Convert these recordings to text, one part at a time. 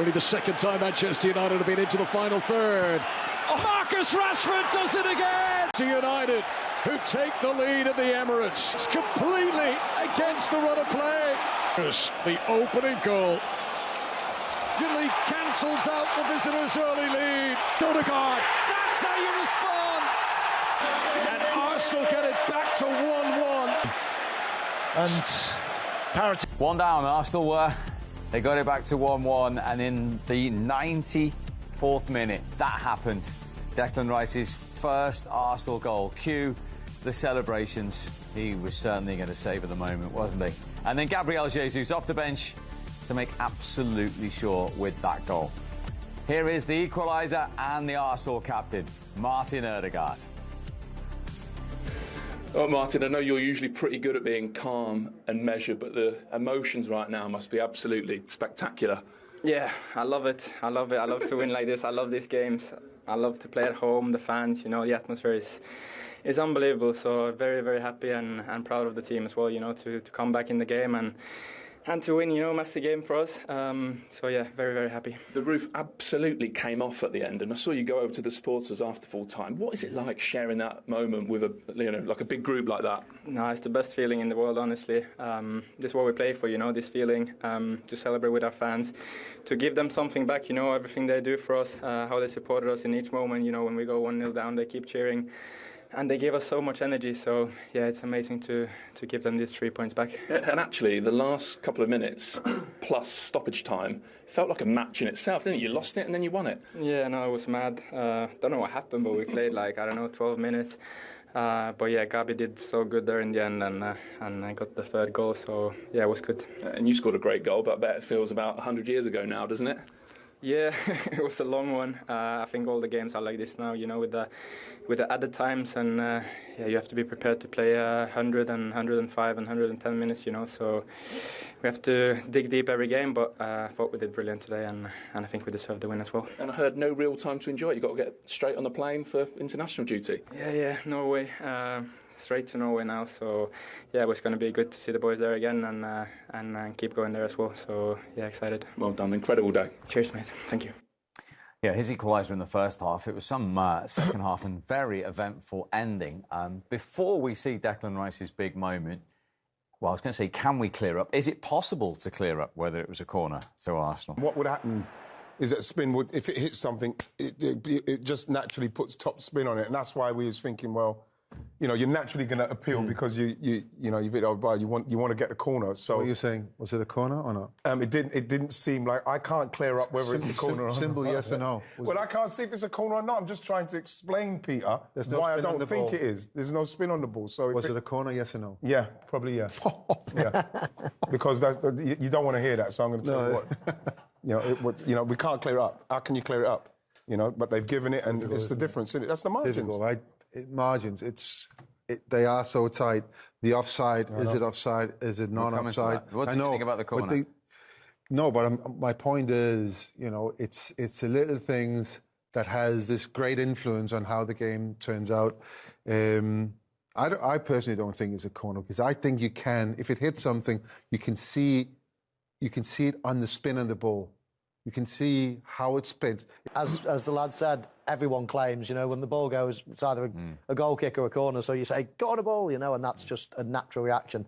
only the second time Manchester United have been into the final third. Oh. Marcus Rashford does it again! To United, who take the lead at the Emirates. It's completely against the run of play. The opening goal. Italy cancels out the visitors' early lead. Odegaard, that's how you respond! And Arsenal get it back to 1-1. And parity. One down, Arsenal they got it back to 1-1, and in the 94th minute, that happened. Declan Rice's first Arsenal goal. Cue the celebrations. He was certainly going to savour the moment, wasn't he? And then Gabriel Jesus off the bench to make absolutely sure with that goal. Here is the equaliser and the Arsenal captain, Martin Ødegaard. Oh, Martin, I know you're usually pretty good at being calm and measured, but the emotions right now must be absolutely spectacular. Yeah, I love it. I love it. I love to win like this. I love these games. I love to play at home. The fans, you know, the atmosphere is unbelievable. So very, very happy and proud of the team as well, you know, to come back in the game and to win, you know, massive game for us. So yeah, very, very happy. The roof absolutely came off at the end, and I saw you go over to the supporters after full time. What is it like sharing that moment with like a big group like that? No, it's the best feeling in the world, honestly. This is what we play for, you know, this feeling, to celebrate with our fans, to give them something back, you know, everything they do for us, how they supported us in each moment, you know, when we go 1-0 down, they keep cheering. And they gave us so much energy, so yeah, it's amazing to give them these 3 points back. And actually, the last couple of minutes, plus stoppage time, felt like a match in itself, didn't it? You lost it and then you won it. Yeah, no, it was mad. Don't know what happened, but we played 12 minutes. But yeah, Gabi did so good there in the end, and I got the third goal, so yeah, it was good. And you scored a great goal, but I bet it feels about 100 years ago now, doesn't it? Yeah, it was a long one. I think all the games are like this now, you know, with the added times, and yeah, you have to be prepared to play 100 and 105 and 110 minutes, you know. So we have to dig deep every game, but I thought we did brilliant today, and I think we deserved the win as well. And I heard no real time to enjoy it. You got to get straight on the plane for international duty. Yeah, Norway. Straight to Norway now, so yeah, it was going to be good to see the boys there again and keep going there as well. So yeah, excited. Well done, incredible day. Cheers, mate. Thank you. Yeah, his equaliser in the first half. It was some second half and very eventful ending. Before we see Declan Rice's big moment, well, I was going to say, can we clear up? Is it possible to clear up whether it was a corner to Arsenal? What would happen is that spin would, if it hits something, it just naturally puts top spin on it, and that's why we was thinking, well, you know, you're naturally going to appeal because you know you've hit over. You want to get the corner. So what are you saying? Was it a corner or not? It didn't seem like I can't clear up whether it's a corner or not. Simple yes or no. Well, I can't see if it's a corner or not. I'm just trying to explain, Peter, why I don't think it is. There's no spin on the ball. So was it a corner? Yes or no? Yeah, probably yeah. Yeah, because you don't want to hear that. So I'm going to tell you what. You know, we can't clear it up. How can you clear it up? You know, but they've given it, and difficult, it's the difference, isn't it? That's the margins. Difficult, right? Margins. They are so tight. The offside, is it offside? Is it non-offside? What do you think about the corner? My point is, you know, it's the little things that has this great influence on how the game turns out. I personally don't think it's a corner, because I think you can, if it hits something, you can see it on the spin of the ball. You can see how it spins. As the lad said, everyone claims, you know, when the ball goes, it's either a goal kick or a corner. So you say, go on a ball, you know, and that's just a natural reaction.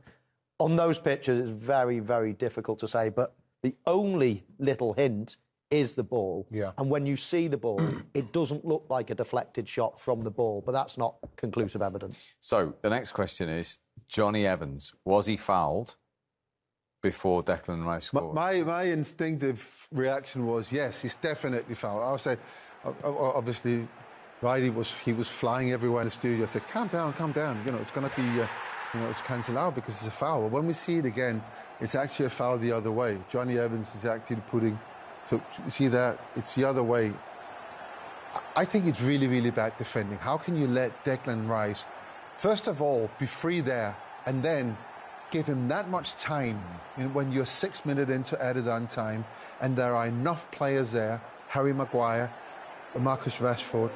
On those pitches, it's very, very difficult to say. But the only little hint is the ball. Yeah. And when you see the ball, it doesn't look like a deflected shot from the ball. But that's not conclusive evidence. So the next question is, Johnny Evans, was he fouled before Declan Rice scored? My instinctive reaction was, yes, he's definitely fouled. I would say, obviously, Riley was flying everywhere in the studio. I said, calm down. You know, it's going to be, it's cancelled out because it's a foul. But when we see it again, it's actually a foul the other way. Johnny Evans is actually putting, so you see that, it's the other way. I think it's really, really bad defending. How can you let Declan Rice, first of all, be free there, and then give him that much time when you're 6 minutes into added on time, and there are enough players there, Harry Maguire, Marcus Rashford,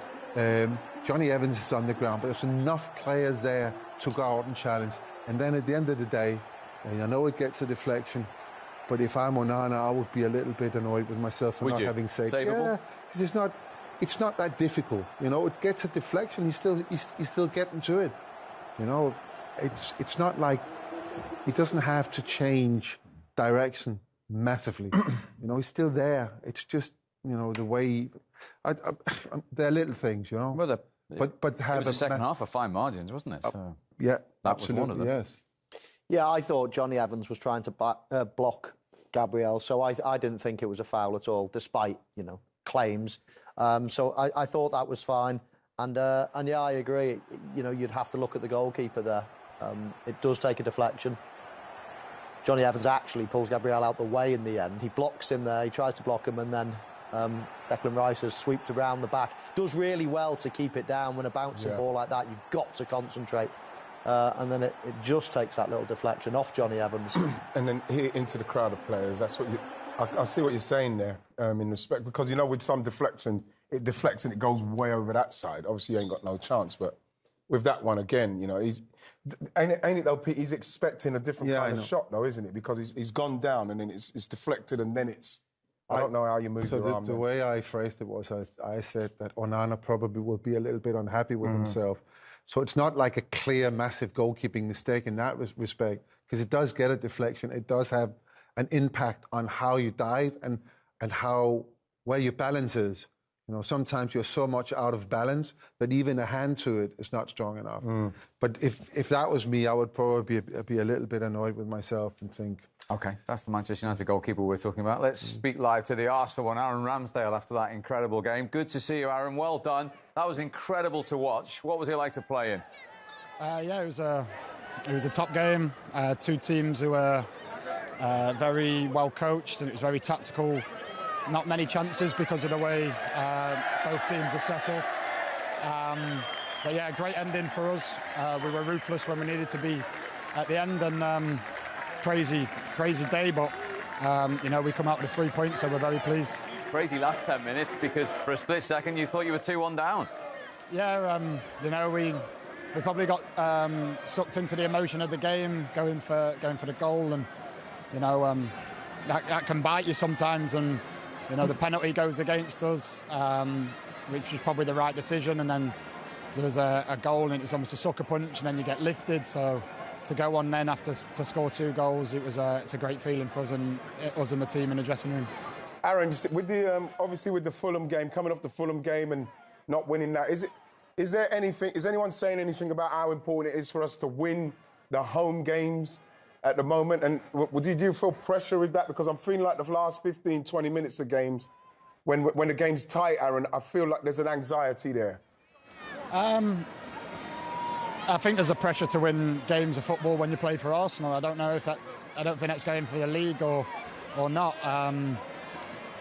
Johnny Evans is on the ground, but there's enough players there to go out and challenge. And then at the end of the day, I know it gets a deflection, But if I'm Onana, I would be a little bit annoyed with myself for not having saved. Savable? Yeah, because it's not that difficult. You know, it gets a deflection. He's still getting to it. You know, it's not like he doesn't have to change direction massively. You know, he's still there. It's just, you know, the way they're little things, you know. Well, but have it was the second half of fine margins, wasn't it? So yeah, that absolutely, was one of them. Yes. Yeah, I thought Johnny Evans was trying to block Gabriel, so I didn't think it was a foul at all, despite, you know, claims. So I thought that was fine. And yeah, I agree. You know, you'd have to look at the goalkeeper there. It does take a deflection. Johnny Evans actually pulls Gabriel out the way in the end. He blocks him there. He tries to block him, and then Declan Rice has sweeped around the back. Does really well to keep it down. When a bouncing ball like that, you've got to concentrate. And then it just takes that little deflection off Johnny Evans. And then hit into the crowd of players. That's what I see what you're saying there, in respect, because, you know, with some deflections, it deflects and it goes way over that side. Obviously, you ain't got no chance, but with that one, again, you know, ain't it though, Pete, he's expecting a different kind of shot, though, isn't it? Because he's gone down and then it's deflected and then it's... I don't know how you move your arm. So the way I phrased it was I said that Onana probably will be a little bit unhappy with himself. So it's not like a clear, massive goalkeeping mistake in that respect, because it does get a deflection. It does have an impact on how you dive and where your balance is. You know, sometimes you're so much out of balance that even a hand to it is not strong enough. But if that was me, I would probably be a little bit annoyed with myself and think... OK, that's the Manchester United goalkeeper we're talking about. Let's speak live to the Arsenal one, Aaron Ramsdale, after that incredible game. Good to see you, Aaron. Well done. That was incredible to watch. What was it like to play in? Yeah, it was a top game. Two teams who were very well coached, and it was very tactical. Not many chances because of the way both teams are set up. But yeah, great ending for us. We were ruthless when we needed to be at the end, and crazy day, but you know, we come out with 3 points, so we're very pleased. Crazy last 10 minutes, because for a split second you thought you were 2-1 down. Yeah, you know, we probably got sucked into the emotion of the game, going for the goal, and you know, that can bite you sometimes, and you know, the penalty goes against us, which was probably the right decision, and then there was a goal, and it was almost a sucker punch, and then you get lifted, so to go on then after to score 2 goals, it's a great feeling for us and the team in the dressing room. Aaron, with the obviously with the Fulham game, coming off the Fulham game and not winning that, is there anything? Is anyone saying anything about how important it is for us to win the home games at the moment? And do you feel pressure with that? Because I'm feeling like the last 15, 20 minutes of games, when the game's tight, Aaron, I feel like there's an anxiety there. I think there's a pressure to win games of football when you play for Arsenal. I don't think that's going for the league or not.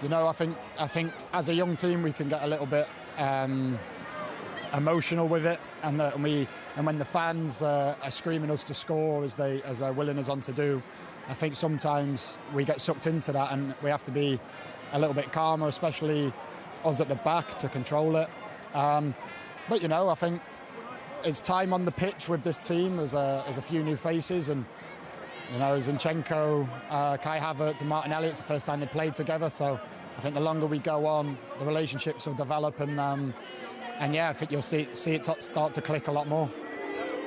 You know, I think as a young team we can get a little bit emotional with it, and when the fans are screaming us to score as they're willing us on to do, I think sometimes we get sucked into that, and we have to be a little bit calmer, especially us at the back, to control it. But you know, I think it's time on the pitch with this team. There's a few new faces, and you know, Zinchenko, Kai Havertz and Martinelli, it's the first time they played together, so I think the longer we go on, the relationships will develop, and yeah, I think you'll see it start to click a lot more.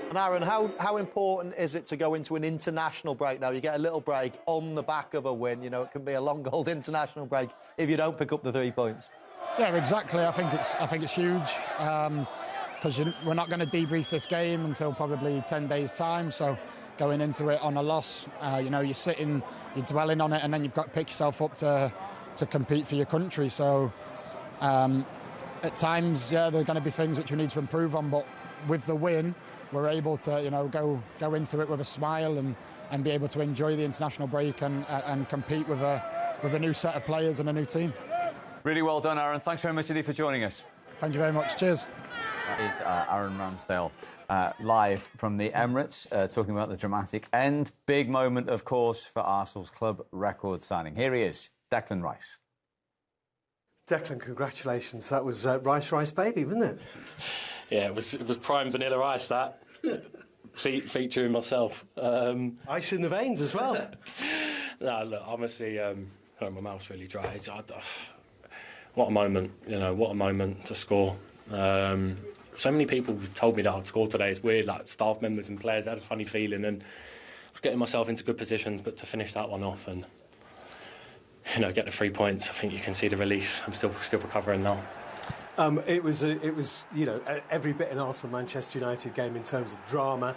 And Aaron, how important is it to go into an international break now? You get a little break on the back of a win. You know, it can be a long old international break if you don't pick up the 3 points. Yeah, exactly. I think it's huge. Because we're not going to debrief this game until probably 10 days' time. So going into it on a loss, you know, you're dwelling on it, and then you've got to pick yourself up to compete for your country. So at times, yeah, there are going to be things which we need to improve on, but with the win, we're able to, you know, go into it with a smile and be able to enjoy the international break and compete with a new set of players and a new team. Really well done, Aaron. Thanks very much indeed for joining us. Thank you very much. Cheers. That is Aaron Ramsdale live from the Emirates, talking about the dramatic end. Big moment, of course, for Arsenal's club record signing. Here he is, Declan Rice. Declan, congratulations. That was Rice Baby, wasn't it? Yeah, it was prime vanilla ice, that. Featuring myself. Ice in the veins as well. No, look, honestly, my mouth's really dry. What a moment, what a moment to score. So many people told me that I'd score today. It's weird, like staff members and players had a funny feeling, and I was getting myself into good positions, but to finish that one off and get the 3 points, I think you can see the relief. I'm still recovering now. It was every bit an Arsenal-Manchester United game in terms of drama,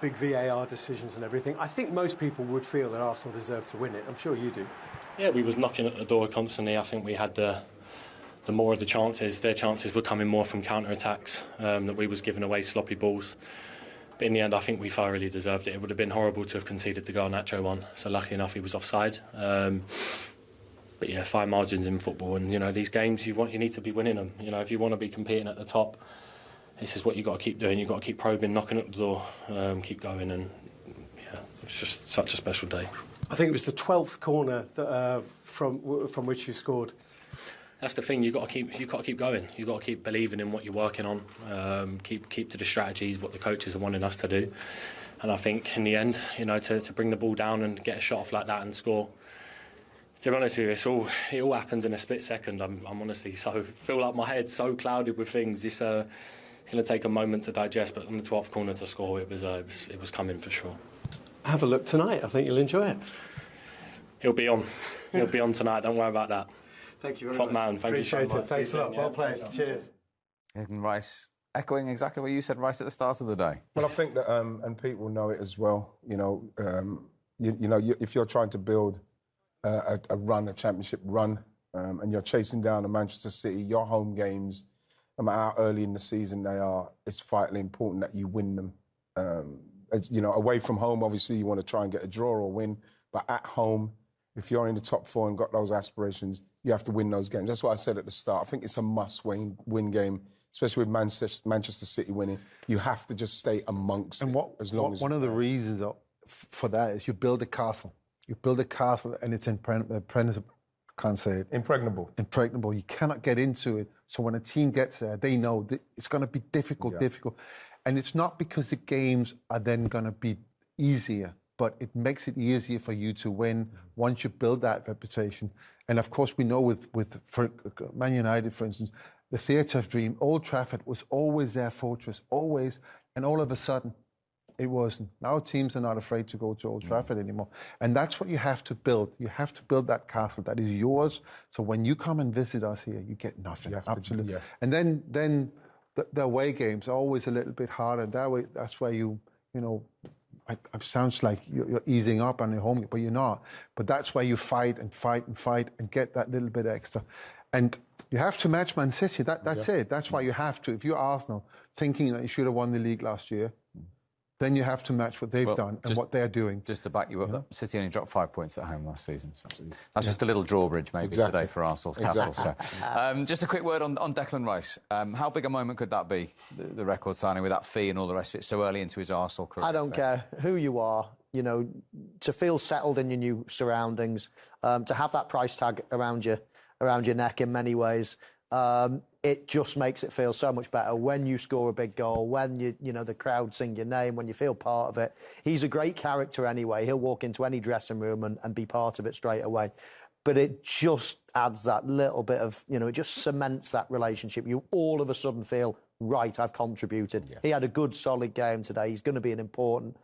big VAR decisions and everything. I think most people would feel that Arsenal deserved to win it. I'm sure you do. Yeah, we was knocking at the door constantly. I think we had the more of the chances. Their chances were coming more from counter-attacks, that we was giving away sloppy balls. But in the end, I think we thoroughly deserved it. It would have been horrible to have conceded the Garnacho one. So luckily enough, he was offside. But yeah, fine margins in football, and these games you need to be winning them. If you want to be competing at the top, this is what you got to keep doing. You got to keep probing, knocking at the door, keep going, and yeah, it's just such a special day. I think it was the 12th corner that, from which you scored. That's the thing. You've got to keep going. You've got to keep believing in what you're working on. Keep to the strategies, what the coaches are wanting us to do. And I think in the end, to bring the ball down and get a shot off like that and score. To be honest with you, it all happens in a split second. I'm honestly feel like my head's so clouded with things. It's going to take a moment to digest. But on the 12th corner to score, it was coming for sure. Have a look tonight. I think you'll enjoy it. He'll be on. He'll be on tonight. Don't worry about that. Thank you very Top much. man. Thank you so much. Appreciate it. Thanks a lot. Well played. Cheers. Hayden Rice, echoing exactly what you said, Rice, at the start of the day. Well, I think that, and people know it as well. If you're trying to build a championship run, and you're chasing down a Manchester City, your home games, no matter how early in the season they are, it's vitally important that you win them. Away from home, obviously you want to try and get a draw or win, but at home, if you're in the top four and got those aspirations, you have to win those games. That's what I said at the start. I think it's a must-win game, especially with Manchester City winning. You have to just stay amongst it as long as... One of the reasons for that is you build a castle. You build a castle and it's impregnable. Can't say it. Impregnable. Impregnable. You cannot get into it. So when a team gets there, they know that it's going to be difficult. And it's not because the games are then going to be easier, but it makes it easier for you to win once you build that reputation. And of course, we know with Man United, for instance, the theatre of dream, Old Trafford was always their fortress, always. And all of a sudden, it wasn't. Now teams are not afraid to go to Old Trafford anymore. And that's what you have to build. You have to build that castle that is yours. So when you come and visit us here, you get nothing. Absolutely. And then the away games are always a little bit harder. That's where it sounds like you're easing up on your home, but you're not. But that's where you fight and get that little bit extra. And you have to match Man City. That's it. That's why you have to. If you're Arsenal, thinking that you should have won the league last year, then you have to match what they've done and what they're doing. Just to back you up, City only dropped 5 points at home last season. So that's just a little drawbridge maybe today for Arsenal's castle. So, just a quick word on Declan Rice. How big a moment could that be, the record signing with that fee and all the rest of it so early into his Arsenal career? I don't care who you are, to feel settled in your new surroundings, to have that price tag around your neck in many ways. It just makes it feel so much better when you score a big goal, when the crowd sing your name, when you feel part of it. He's a great character anyway. He'll walk into any dressing room and be part of it straight away. But it just adds that little bit of, it just cements that relationship. You all of a sudden feel, right, I've contributed. Yeah. He had a good, solid game today. He's going to be an important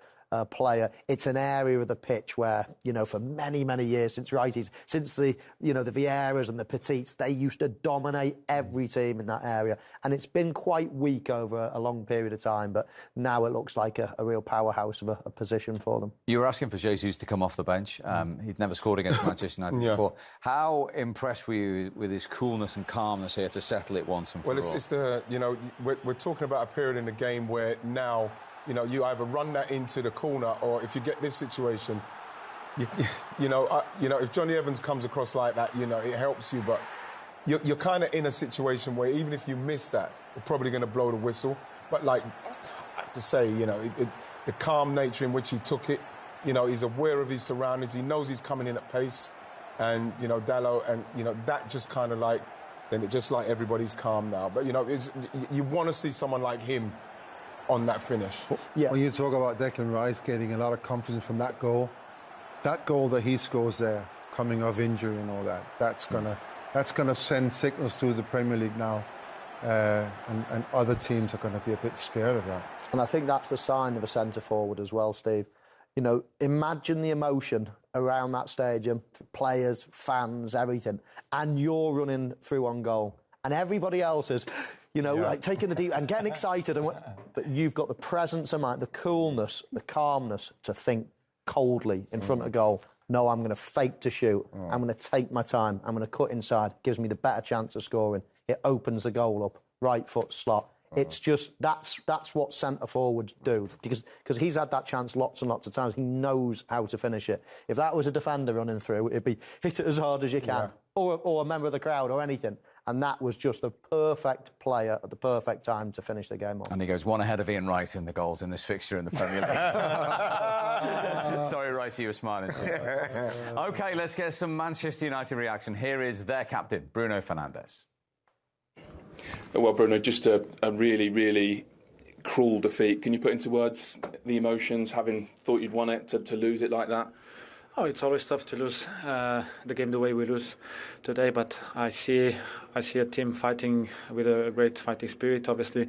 player. It's an area of the pitch where, for many, many years since righties, since the Vieiras and the Petits, they used to dominate every team in that area. And it's been quite weak over a long period of time, but now it looks like a real powerhouse of a position for them. You were asking for Jesus to come off the bench. He'd never scored against Manchester United before. How impressed were you with his coolness and calmness here to settle it once and for all? Well, it's the, we're talking about a period in the game where now, you either run that into the corner, or if you get this situation, if Johnny Evans comes across like that, it helps you. But you're kind of in a situation where even if you miss that, you're probably going to blow the whistle. But I have to say, the calm nature in which he took it, he's aware of his surroundings. He knows he's coming in at pace, and Dalot, and that just kind of then it just everybody's calm now. But you want to see someone like him on that finish. Yeah. When you talk about Declan Rice getting a lot of confidence from that goal, that goal that he scores there, coming off injury and all that, that's gonna send signals to the Premier League now, and other teams are going to be a bit scared of that. And I think that's the sign of a centre forward as well, Steve. You know, imagine the emotion around that stadium, players, fans, everything, and you're running through on goal, and everybody else is, you know, like taking a deep and getting excited, but you've got the presence of mind, the coolness, the calmness to think coldly in front of goal. No, I'm going to fake to shoot. I'm going to take my time. I'm going to cut inside. Gives me the better chance of scoring. It opens the goal up. Right foot slot. It's just that's what centre forwards do, because he's had that chance lots and lots of times. He knows how to finish it. If that was a defender running through, it'd be hit it as hard as you can, or a member of the crowd or anything. And that was just the perfect player at the perfect time to finish the game off. And he goes one ahead of Ian Wright in the goals in this fixture in the Premier League. Sorry, Wright, you were smiling too. OK, let's get some Manchester United reaction. Here is their captain, Bruno Fernandes. Well, Bruno, just a really, really cruel defeat. Can you put into words the emotions, having thought you'd won it, to lose it like that? Oh, it's always tough to lose the game the way we lose today, but I see a team fighting with a great fighting spirit. Obviously,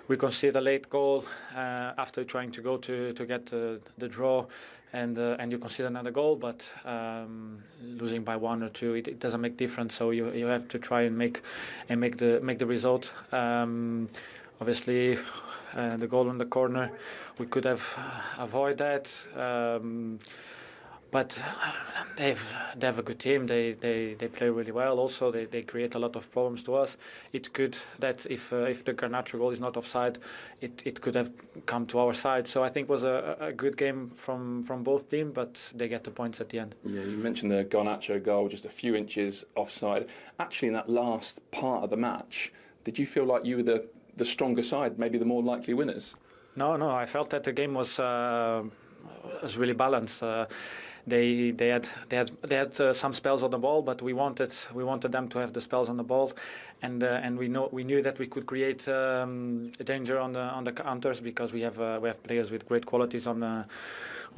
we conceded a late goal after trying to go to get the draw, and you concede another goal, but losing by 1 or 2, it doesn't make difference. So you have to try and make the result. Obviously, the goal on the corner, we could have avoided that. But they have a good team. They play really well. Also, they create a lot of problems to us. It's good that if the Garnacho goal is not offside, it could have come to our side. So I think it was a good game from both teams, but they get the points at the end. Yeah, you mentioned the Garnacho goal, just a few inches offside. Actually, in that last part of the match, did you feel like you were the stronger side, maybe the more likely winners? No. I felt that the game was really balanced. They had some spells on the ball, but we wanted them to have the spells on the ball, and we knew that we could create danger on the counters, because we have players with great qualities on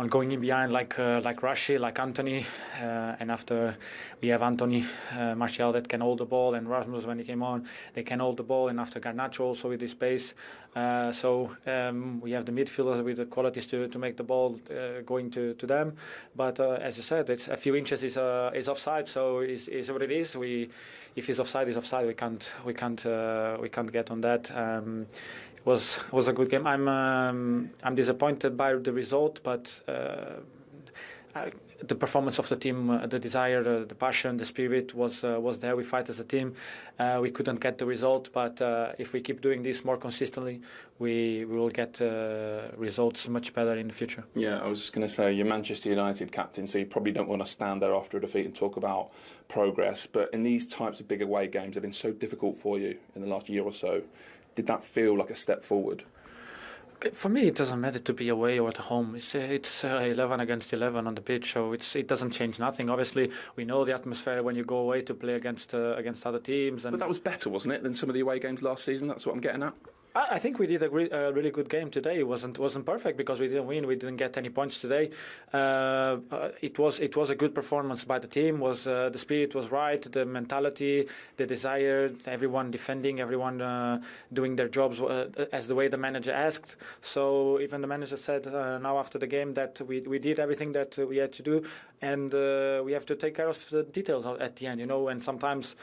going in behind, like Rashi, like Anthony, and after we have Anthony, Martial that can hold the ball, and Rasmus when he came on, they can hold the ball, and after Garnacho also with his pace. So we have the midfielders with the qualities to make the ball going to them. But as you said, it's a few inches is offside, so is what it is. If it's offside, it's offside. We can't get on that. It was a good game. I'm disappointed by the result, but the performance of the team, the desire, the passion, the spirit was there. We fight as a team. We couldn't get the result, but if we keep doing this more consistently, we will get results much better in the future. Yeah, I was just going to say, you're Manchester United captain, so you probably don't want to stand there after a defeat and talk about progress. But in these types of big away games, have been so difficult for you in the last year or so. Did that feel like a step forward? For me, it doesn't matter to be away or at home. It's 11 against 11 on the pitch, so it doesn't change nothing. Obviously, we know the atmosphere when you go away to play against other teams. But that was better, wasn't it, than some of the away games last season? That's what I'm getting at. I think we did a really good game today. It wasn't perfect because we didn't win. We didn't get any points today. It was a good performance by the team. The spirit was right, the mentality, the desire, everyone defending, everyone doing their jobs as the way the manager asked. So even the manager said now after the game that we did everything that we had to do, and we have to take care of the details at the end, And sometimes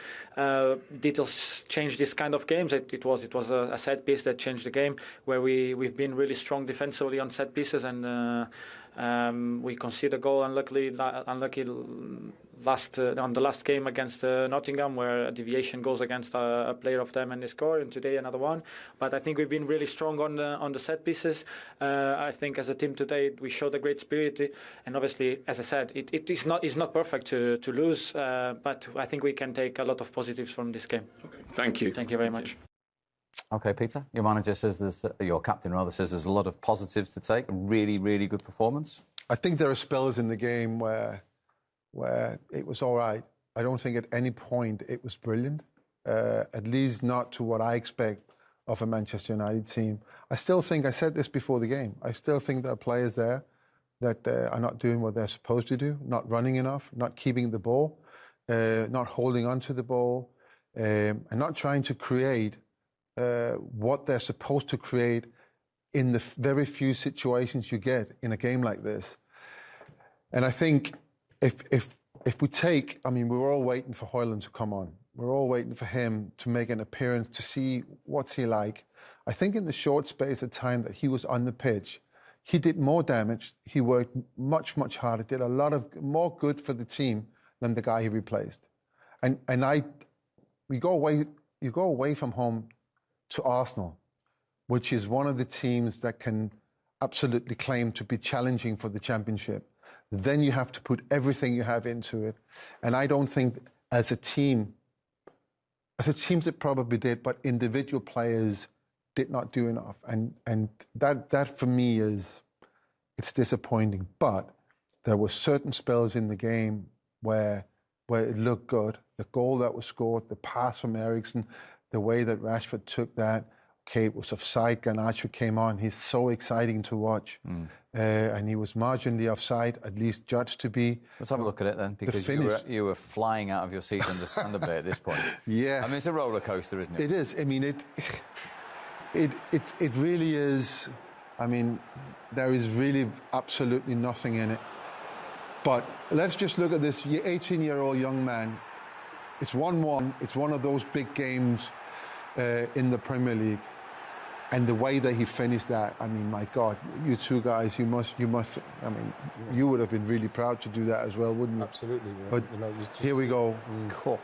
details change this kind of games. It was a set piece that changed the game, where we've been really strong defensively on set pieces, and we conceded a goal unlucky on the last game against Nottingham, where a deviation goes against a player of them and they score, and today another one. But I think we've been really strong on the set pieces. I think as a team today we showed a great spirit, and obviously, as I said, it's not perfect to lose, but I think we can take a lot of positives from this game. Okay. Thank you. Thank you very much. OK, Peter, your manager says your captain rather says there's a lot of positives to take. A really, really good performance. I think there are spells in the game where it was all right. I don't think at any point it was brilliant, at least not to what I expect of a Manchester United team. I still think, I said this before the game, I still think there are players there that are not doing what they're supposed to do, not running enough, not keeping the ball, not holding on to the ball, and not trying to create what they're supposed to create in the very few situations you get in a game like this. And I think if we take, I mean, we were all waiting for Højlund to come on. We're all waiting for him to make an appearance to see what's he like. I think in the short space of time that he was on the pitch, he did more damage. He worked much, much harder, did a lot of more good for the team than the guy he replaced. And you go away from home to Arsenal, which is one of the teams that can absolutely claim to be challenging for the championship. Then you have to put everything you have into it. And I don't think as a team it probably did, but individual players did not do enough. And that for me it's disappointing. But there were certain spells in the game where it looked good. The goal that was scored, the pass from Eriksen, the way that Rashford took that. Okay, it was offside. Garnacho came on. He's so exciting to watch. And he was marginally offside, at least judged to be. Let's have a look at it then, because you were flying out of your seat, understandably, at this point. Yeah. I mean, it's a roller coaster, isn't it? It is. I mean, it really is. I mean, there is really absolutely nothing in it. But let's just look at this 18-year-old young man. It's 1-1. It's one of those big games in the Premier League. And the way that he finished that, I mean, my God, you two guys, you must. I mean, you would have been really proud to do that as well, wouldn't you? Absolutely. Yeah. But here we go.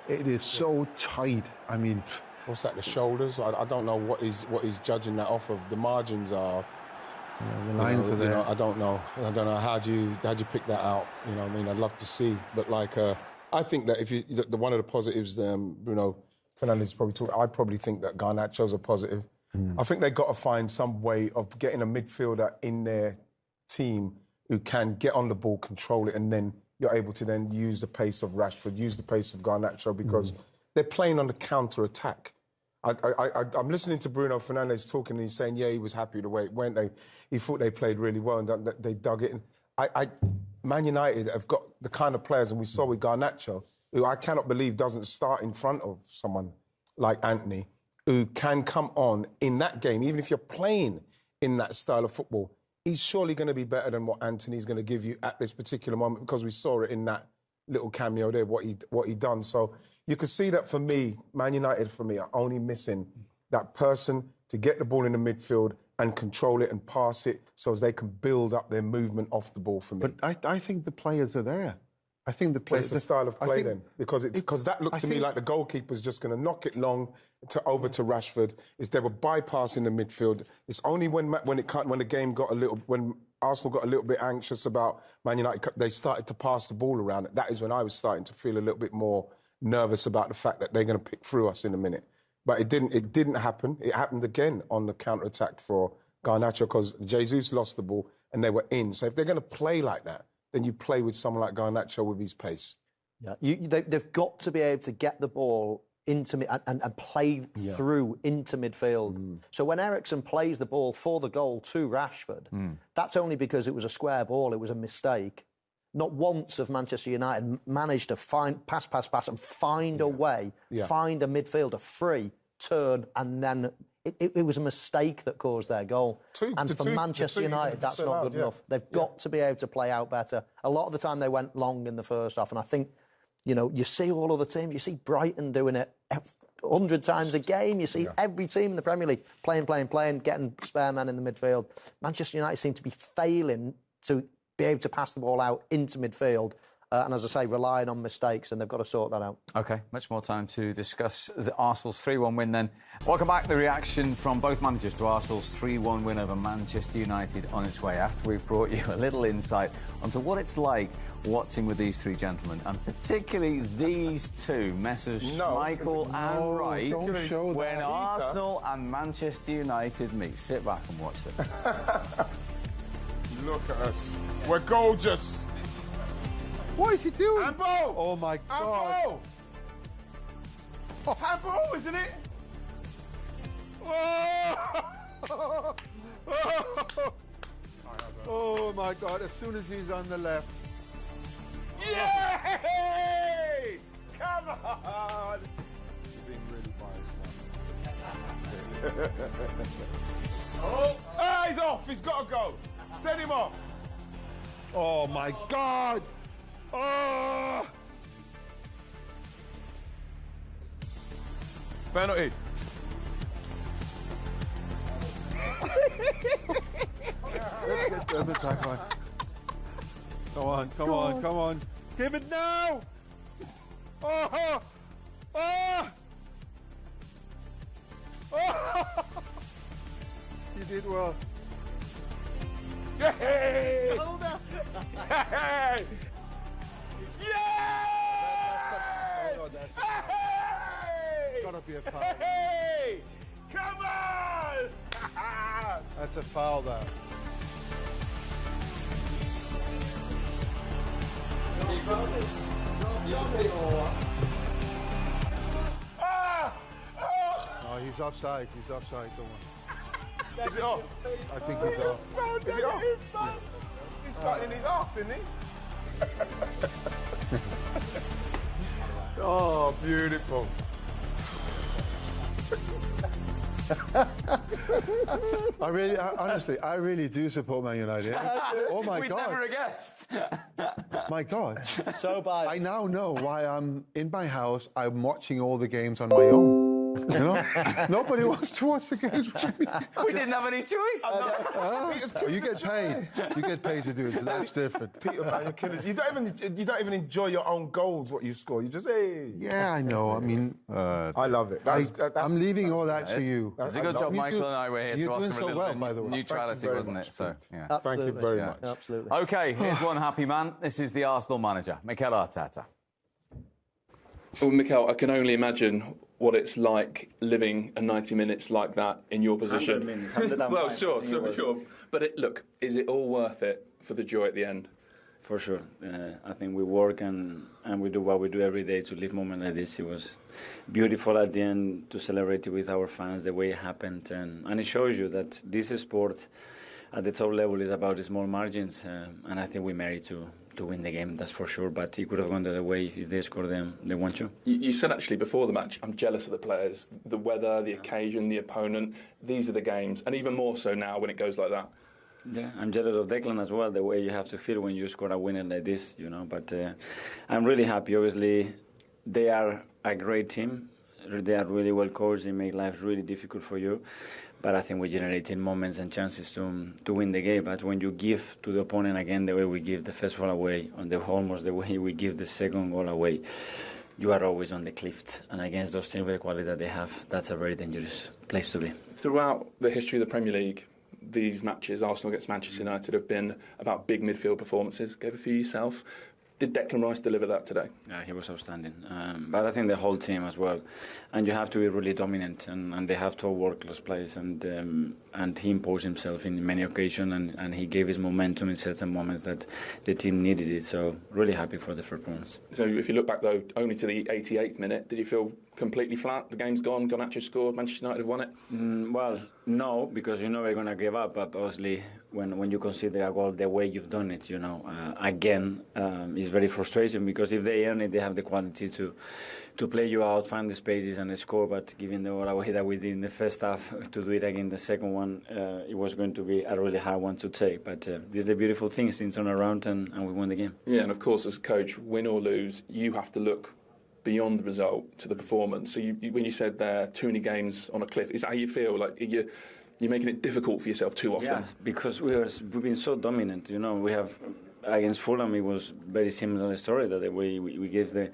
It is so tight. I mean, what's that? The shoulders? I don't know what he's judging that off of. The margins are. The lines are there. I don't know. How'd you pick that out? You know what I mean? I'd love to see, but like I think that if one of the positives, Bruno Fernandes probably talked. I probably think that Garnacho's a positive. I think they've got to find some way of getting a midfielder in their team who can get on the ball, control it, and then you're able to then use the pace of Rashford, use the pace of Garnacho, because they're playing on the counter-attack. I'm listening to Bruno Fernandes talking, and he's saying, yeah, he was happy the way it went. He thought they played really well and that they dug it in. Man United have got the kind of players, and we saw with Garnacho, who I cannot believe doesn't start in front of someone like Anthony, who can come on in that game, even if you're playing in that style of football, he's surely going to be better than what Anthony's going to give you at this particular moment, because we saw it in that little cameo there, what he done. So you can see that for me, Man United for me are only missing that person to get the ball in the midfield and control it and pass it so as they can build up their movement off the ball for me. But I think the players are there. I think the players... What's the style of play then? Because that looked to me like the goalkeeper's just going to knock it long over to Rashford. They were bypassing the midfield. It's only when the game got when Arsenal got a little bit anxious about Man United, they started to pass the ball around. That is when I was starting to feel a little bit more nervous about the fact that they're going to pick through us in a minute. But it didn't happen. It happened again on the counter-attack for Garnacho, because Jesus lost the ball and they were in. So if they're going to play like that, then you play with someone like Garnacho with his pace. Yeah, they've got to be able to get the ball into and play through into midfield. So when Eriksen plays the ball for the goal to Rashford, that's only because it was a square ball, it was a mistake. Not once have Manchester United managed to pass and find a way, find a midfielder free, turn, and then it was a mistake that caused their goal. And for Manchester United, that's not good enough. They've got to be able to play out better. A lot of the time they went long in the first half, and I think, you see all other teams. You see Brighton doing it 100 times a game. You see every team in the Premier League playing, getting spare men in the midfield. Manchester United seem to be failing to be able to pass the ball out into midfield. And as I say, relying on mistakes, and they've got to sort that out. OK, much more time to discuss the Arsenal's 3-1 win then. Welcome back. The reaction from both managers to Arsenal's 3-1 win over Manchester United on its way, after we've brought you a little insight onto what it's like watching with these three gentlemen, and particularly these two, Messrs Schmeichel and Wright, when Arsenal and Manchester United meet. Sit back and watch them. Look at us. We're gorgeous. What is he doing? Handball! Oh, my God. Handball! Handball, isn't it? Oh, my God, as soon as he's on the left. Yay! Come on! You're being really biased now. Oh, he's off. He's got to go. Send him off. Oh, my God! Oh! Penalty. Let's get Dermot back on. Come on, come on, come on. Give it now! Oh! Oh! Oh! You did well. Yay! Hold up. Yay! Yes! It's got to be a foul. Hey! Come on! That's a foul, that. Ah! Oh! No, he's offside. He's offside. Don't worry. Is it off? I think he's off. So is it off? He's starting his off, didn't he? Oh, beautiful. Honestly, I really do support Man United. Oh my We'd God! never have guessed. My God! So bad. I now know why I'm in my house. I'm watching all the games on my own. You know, nobody wants to watch the games with me. We didn't have any choice. You get paid. You get paid to do it. So that's different. Peter, man, you're killing. You don't even enjoy your own goals. What you score, you just hey. Yeah, I know. I mean, I love it. I'm leaving all that to you. It's a good job Michael and I were here to You're offer doing a so little well, bit by the way. neutrality, wasn't it? So, yeah. Thank you very much. Absolutely. OK, here's one happy man. This is the Arsenal manager, Mikel Arteta. Well, Mikel, I can only imagine what it's like living a 90 minutes like that in your position. Well, sure. But look, is it all worth it for the joy at the end? For sure. I think we work and we do what we do every day to live moments like this. It was beautiful at the end to celebrate it with our fans the way it happened. And it shows you that this sport at the top level is about the small margins. And I think we merit to win the game, that's for sure. But it could have gone the other way if they scored them. They want to. You said actually before the match, I'm jealous of the players. The weather, the occasion, the opponent. These are the games. And even more so now when it goes like that. Yeah, I'm jealous of Declan as well, the way you have to feel when you score a winner like this, you know. But I'm really happy. Obviously, they are a great team. They are really well coached. They make life really difficult for you. But I think we're generating moments and chances to win the game. But when you give to the opponent again the way we give the first goal away, almost the way we give the second goal away, you are always on the cliff. And against those teams with the quality that they have, that's a very dangerous place to be. Throughout the history of the Premier League, these matches, Arsenal against Manchester United, have been about big midfield performances. Gave a few yourself. Did Declan Rice deliver that today? Yeah, he was outstanding. But I think the whole team as well. And you have to be really dominant, and they have to work-class players. And he imposed himself in many occasions, and he gave his momentum in certain moments that the team needed it. So really happy for the performance. So if you look back, though, only to the 88th minute, did you feel completely flat? The game's gone, Garnacho scored, Manchester United have won it? Well, no, because you know we're going to give up. But obviously, when you consider a goal the way you've done it, you know, again, it's very frustrating because if they earn it, they have the quality to play you out, find the spaces and score. But given the goal away that we did in the first half, to do it again the second one, it was going to be a really hard one to take. But this is the beautiful thing, things turn around and we won the game. Yeah, and of course, as a coach, win or lose, you have to look beyond the result to the performance. So when you said there, too many games on a cliff, is that how you feel? Like you're making it difficult for yourself too often? Yeah, because we've been so dominant. You know, we have against Fulham, it was very similar story that we gave the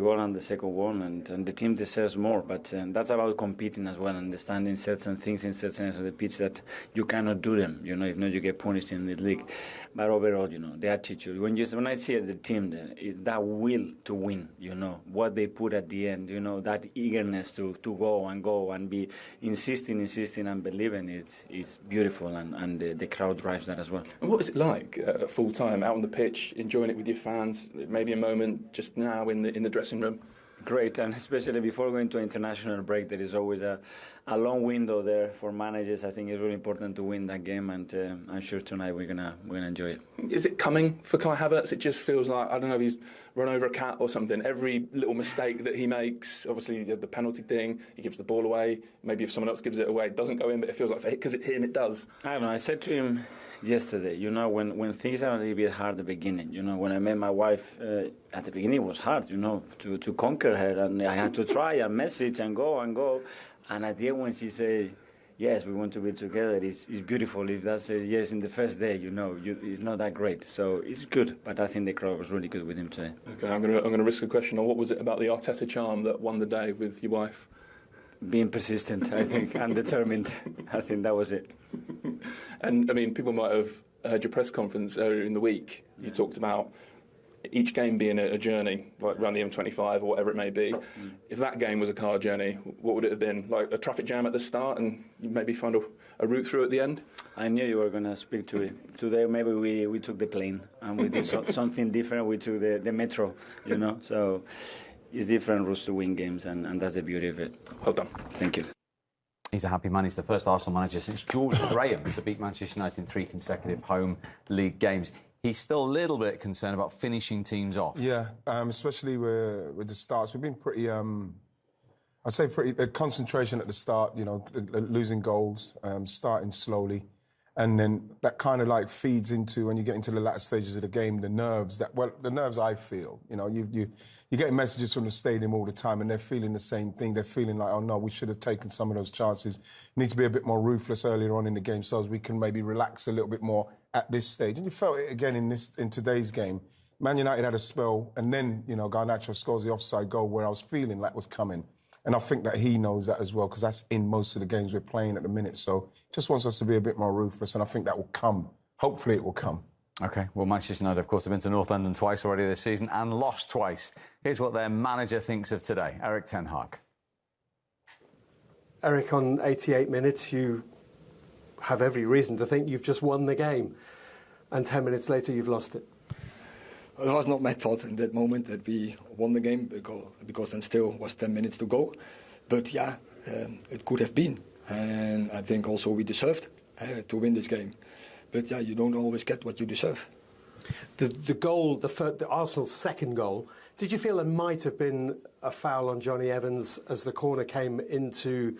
goal and the second one, and the team deserves more. But that's about competing as well, understanding certain things in certain areas of the pitch that you cannot do them. You know, if not, you get punished in the league. But overall, you know, the attitude. When I see the team there, is that will to win. You know, what they put at the end. You know, that eagerness to go and be insisting and believing. It's beautiful, and the crowd drives that as well. And what is it like full time? Out on the pitch, enjoying it with your fans, maybe a moment just now in the dressing room? great, and especially before going to international break, there is always a long window there for managers. I think it's really important to win that game, and I'm sure tonight we're gonna enjoy it. Is it coming for Kai Havertz? It just feels like, I don't know if he's run over a cat or something. Every little mistake that he makes, obviously the penalty thing, he gives the ball away. Maybe if someone else gives it away, it doesn't go in, but it feels like because it's him, it does. I don't know. I said to him yesterday, when things are a little bit hard at the beginning, when I met my wife, at the beginning it was hard, to conquer her, and I had to try and message and go, and at the end when she said, yes, we want to be together, it's beautiful. If that's a yes in the first day, it's not that great. So it's good, but I think the crowd was really good with him today. Okay, I'm gonna risk a question on what was it about the Arteta charm that won the day with your wife? Being persistent, I think, and determined. I think that was it. And, I mean, people might have heard your press conference earlier in the week. You talked about each game being a journey, like around the M25 or whatever it may be. If that game was a car journey, what would it have been? Like a traffic jam at the start and you maybe find a route through at the end? I knew you were going to speak to it. Today maybe we took the plane and we did something different. We took the metro, So it's different routes to win games, and that's the beauty of it. Well done. Thank you. He's a happy man. He's the first Arsenal manager since George Graham to beat Manchester United in 3 consecutive home league games. He's still a little bit concerned about finishing teams off. Yeah, especially with the starts. We've been pretty, I'd say pretty concentration at the start, losing goals, starting slowly. And then that kind of like feeds into, when you get into the latter stages of the game, the nerves I feel. You're getting messages from the stadium all the time and they're feeling the same thing. They're feeling like, oh no, we should have taken some of those chances. We need to be a bit more ruthless earlier on in the game so as we can maybe relax a little bit more at this stage. And you felt it again in today's game. Man United had a spell and then, Garnacho scores the offside goal where I was feeling like was coming. And I think that he knows that as well, because that's in most of the games we're playing at the minute. So just wants us to be a bit more ruthless, and I think that will come. Hopefully it will come. OK, well, Manchester United, of course, have been to North London twice already this season and lost twice. Here's what their manager thinks of today, Erik ten Hag. Erik, on 88 minutes, you have every reason to think you've just won the game. And 10 minutes later, you've lost it. It was not my thought in that moment that we won the game because then still was 10 minutes to go. But yeah, it could have been. And I think also we deserved to win this game. But yeah, you don't always get what you deserve. The goal, the Arsenal's second goal, did you feel there might have been a foul on Johnny Evans as the corner came into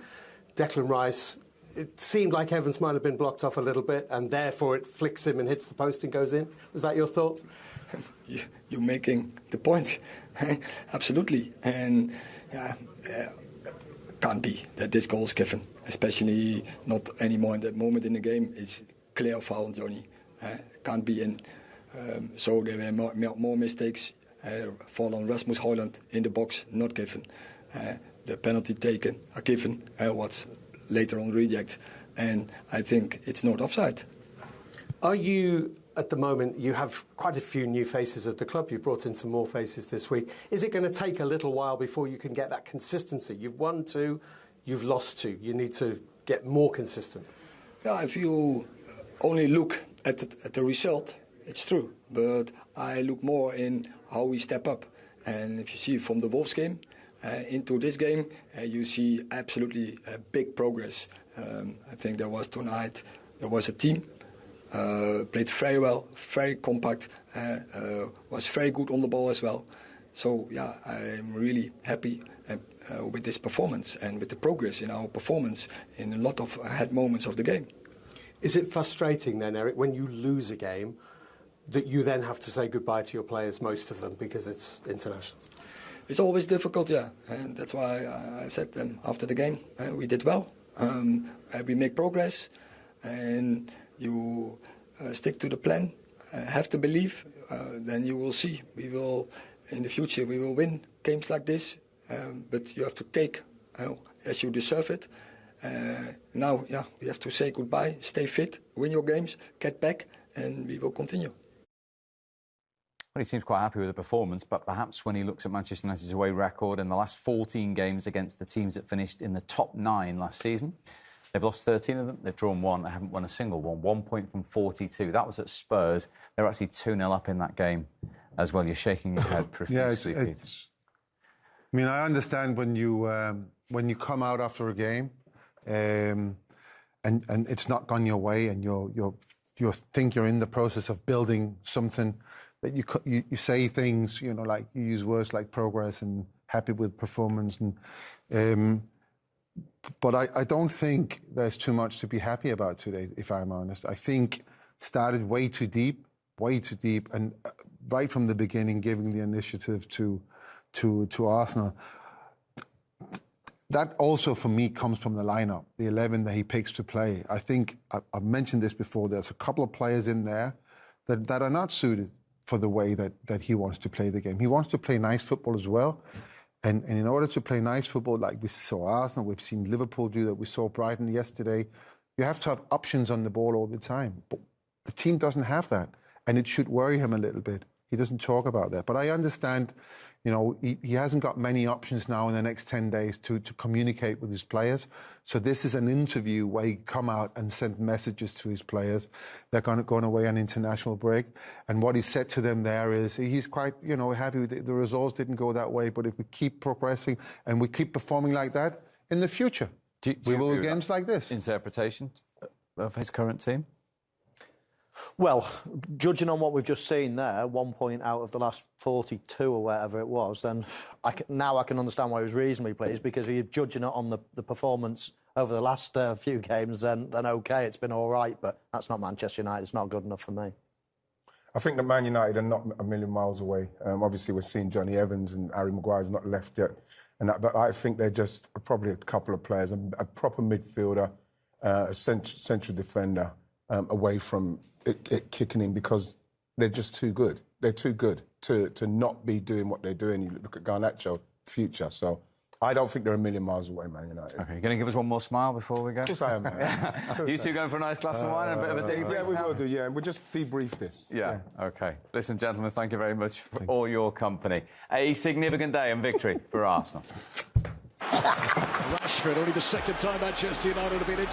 Declan Rice? It seemed like Evans might have been blocked off a little bit and therefore it flicks him and hits the post and goes in. Was that your thought? You're making the point. Absolutely. And can't be that this goal is given, especially not anymore in that moment in the game. It's clear foul on Johnny. Can't be in. So there were more mistakes. Fall on Rasmus Højlund in the box, not given. The penalty taken, are given. What's later on reject. And I think it's not offside. Are you, at the moment, you have quite a few new faces at the club. You brought in some more faces this week. Is it going to take a little while before you can get that consistency? You've won 2, you've lost 2. You need to get more consistent. Yeah, if you only look at the result, it's true. But I look more in how we step up. And if you see from the Wolves game into this game, you see absolutely big progress. I think there was tonight, there was a team. Played very well, very compact, was very good on the ball as well. So, yeah, I'm really happy with this performance and with the progress in our performance in a lot of head moments of the game. Is it frustrating then, Erik, when you lose a game, that you then have to say goodbye to your players, most of them, because it's internationals? It's always difficult, yeah. And that's why I said after the game, we did well. We make progress and you stick to the plan, have to believe, then you will see. We will, in the future, we will win games like this, but you have to take as you deserve it. Now, yeah, we have to say goodbye, stay fit, win your games, get back, and we will continue. Well, he seems quite happy with the performance, but perhaps when he looks at Manchester United's away record in the last 14 games against the teams that finished in the top 9 last season, they've lost 13 of them, they've drawn 1, they haven't won a single one. 1 point from 42. That was at Spurs. They're actually 2-0 up in that game as well. You're shaking your head profusely, Peter. I mean, I understand when you come out after a game, and it's not gone your way, and you think you're in the process of building something, that you say things, you know, like you use words like progress and happy with performance, and but I don't think there's too much to be happy about today, if I'm honest. I think started way too deep, and right from the beginning, giving the initiative to Arsenal. That also, for me, comes from the lineup, the 11 that he picks to play. I think, I've mentioned this before, there's a couple of players in there that are not suited for the way that he wants to play the game. He wants to play nice football as well. And in order to play nice football, like we saw Arsenal, we've seen Liverpool do that, we saw Brighton yesterday, you have to have options on the ball all the time. But the team doesn't have that, and it should worry him a little bit. He doesn't talk about that. But I understand, you know, he hasn't got many options now in the next 10 days to communicate with his players. So this is an interview where he come out and send messages to his players. They're going away on international break. And what he said to them there is he's quite, you know, happy with the results didn't go that way, but if we keep progressing and we keep performing like that in the future, we will games like this. Interpretation of his current team? Well, judging on what we've just seen there, 1 point out of the last 42 or whatever it was, then now I can understand why he was reasonably pleased, because if you're judging it on the performance over the last few games, then OK, it's been all right, but that's not Manchester United. It's not good enough for me. I think that Man United are not a million miles away. Obviously, we're seeing Johnny Evans and Harry Maguire's not left yet, but I think they're just probably a couple of players, a proper midfielder, a central defender, away from it kicking in, because they're just too good. They're too good to not be doing what they're doing. You look at Garnacho, future. So I don't think they're a million miles away, Man United. OK, going to give us one more smile before we go? Of course I am, man. You two going for a nice glass of wine and a bit of a debrief? Yeah, we will do, yeah. We'll just debrief this. Yeah, OK. Listen, gentlemen, thank you very much for all your company. A significant day and victory for Arsenal. Rashford, only the second time Manchester United have been into